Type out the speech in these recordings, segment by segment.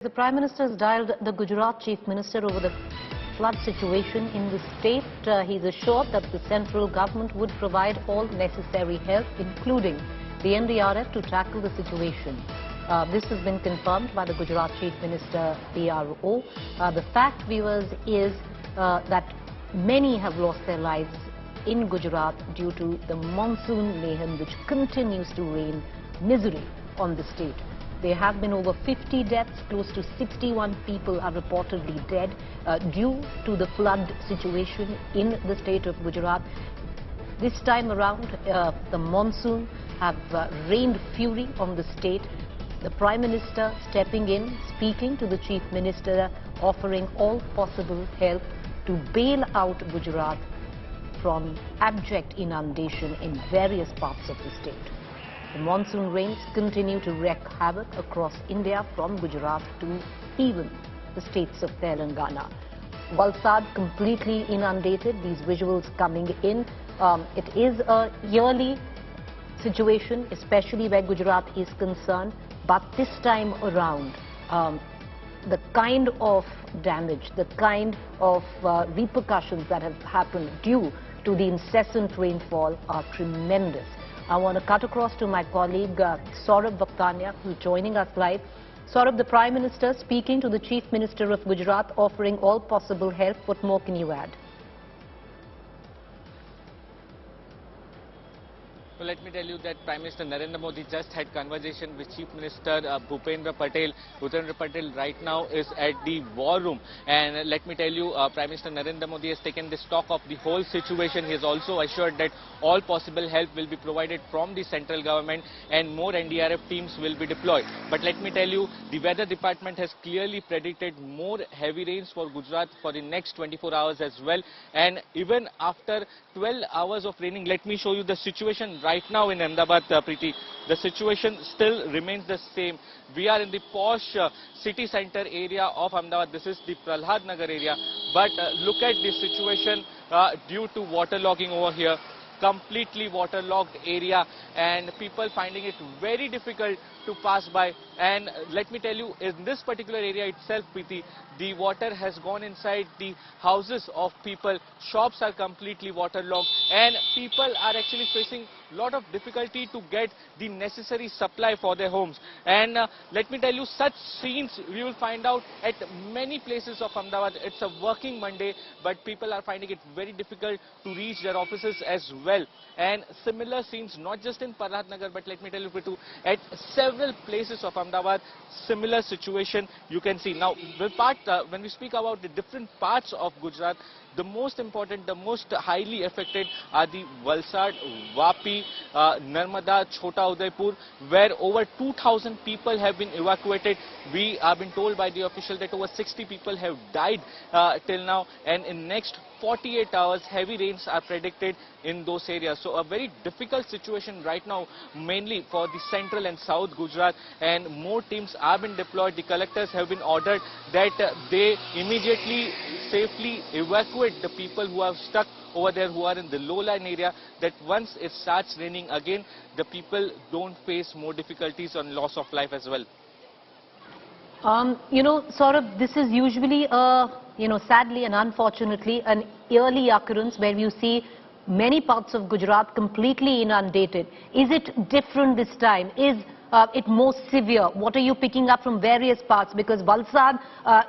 The Prime Minister has dialed the Gujarat Chief Minister over the flood situation in the state. He's assured that the central government would provide all necessary help, including the NDRF, to tackle the situation. This has been confirmed by the Gujarat Chief Minister, PRO. The fact, viewers, is that many have lost their lives in Gujarat due to the monsoon mayhem which continues to rain misery on the state. There have been over 50 deaths, close to 61 people are reportedly dead due to the flood situation in the state of Gujarat. This time around, the monsoon have rained fury on the state. The Prime Minister stepping in, speaking to the Chief Minister, offering all possible help to bail out Gujarat from abject inundation in various parts of the state. The monsoon rains continue to wreak havoc across India, from Gujarat to even the states of Telangana. Valsad completely inundated, these visuals coming in. It is a yearly situation, especially where Gujarat is concerned, but this time around, the kind of damage, the kind of repercussions that have happened due to the incessant rainfall are tremendous. I want to cut across to my colleague Saurabh Vakhtania, who's joining us live. Saurabh, the Prime Minister speaking to the Chief Minister of Gujarat, offering all possible help. What more can you add? So let me tell you that Prime Minister Narendra Modi just had conversation with Chief Minister Bhupendra Patel. Bhupendra Patel right now is at the war room, and let me tell you, Prime Minister Narendra Modi has taken the stock of the whole situation. He has also assured that all possible help will be provided from the central government and more NDRF teams will be deployed. But let me tell you, the weather department has clearly predicted more heavy rains for Gujarat for the next 24 hours as well. And even after 12 hours of raining, let me show you the situation right now in Ahmedabad, Preeti. The situation still remains the same. We are in the posh city center area of Ahmedabad. This is the Prahlad Nagar area. But look at the situation due to waterlogging over here. Completely waterlogged area, and people finding it very difficult to pass by. And let me tell you, in this particular area itself, Preeti, the water has gone inside the houses of people. Shops are completely waterlogged, and people are actually facing a lot of difficulty to get the necessary supply for their homes. And let me tell you, such scenes we will find out at many places of Ahmedabad. It's a working Monday, but people are finding it very difficult to reach their offices as well. And similar scenes, not just in Prahlad Nagar, but let me tell you, Preeti, at several places of Ahmedabad, similar situation you can see. Now, when we speak about the different parts of Gujarat, the most important, the most highly affected are the Valsad, Vapi, Narmada, Chota Udaipur, where over 2,000 people have been evacuated. We have been told by the official that over 60 people have died till now, and in next 48 hours heavy rains are predicted in those areas. So a very difficult situation right now, mainly for the central and south Gujarat, and more teams have been deployed. The collectors have been ordered that they immediately safely evacuate the people who are stuck over there, who are in the lowland area, that once it starts raining again, the people don't face more difficulties on loss of life as well. You know, Saurabh, this is usually, sadly and unfortunately, an yearly occurrence where you see many parts of Gujarat completely inundated. Is it different this time? Is it more severe? What are you picking up from various parts? Because Valsad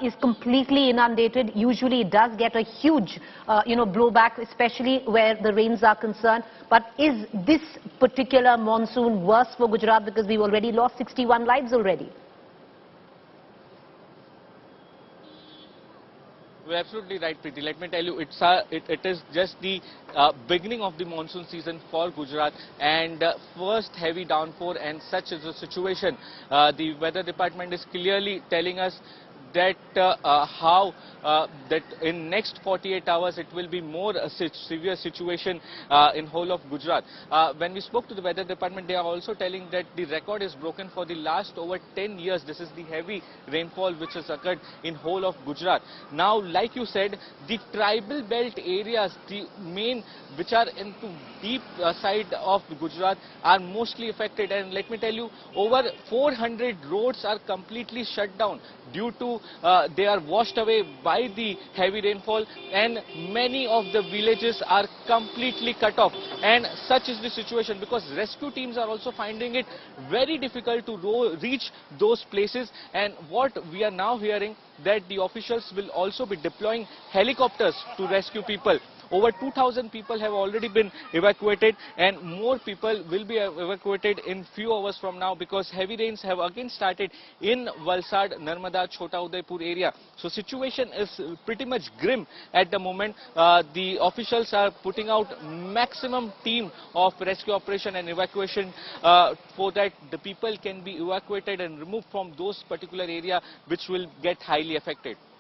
is completely inundated. Usually it does get a huge, blowback, especially where the rains are concerned. But is this particular monsoon worse for Gujarat because we've already lost 61 lives already? You're absolutely right, Preeti. Let me tell you, it is just the beginning of the monsoon season for Gujarat, and first heavy downpour, and such is the situation. The weather department is clearly telling us that how that in next 48 hours it will be more severe situation in whole of Gujarat. When we spoke to the weather department, they are also telling that the record is broken for the last over 10 years. This is the heavy rainfall which has occurred in whole of Gujarat. Now, like you said, the tribal belt areas, the main which are into deep side of Gujarat, are mostly affected. And let me tell you, over 400 roads are completely shut down due to they are washed away by the heavy rainfall, and many of the villages are completely cut off. And such is the situation because rescue teams are also finding it very difficult to reach those places. And what we are now hearing, that the officials will also be deploying helicopters to rescue people. Over 2,000 people have already been evacuated, and more people will be evacuated in few hours from now because heavy rains have again started in Valsad, Narmada, Chota Udaipur area. So situation is pretty much grim at the moment. The officials are putting out maximum team of rescue operation and evacuation for that the people can be evacuated and removed from those particular area which will get highly affected.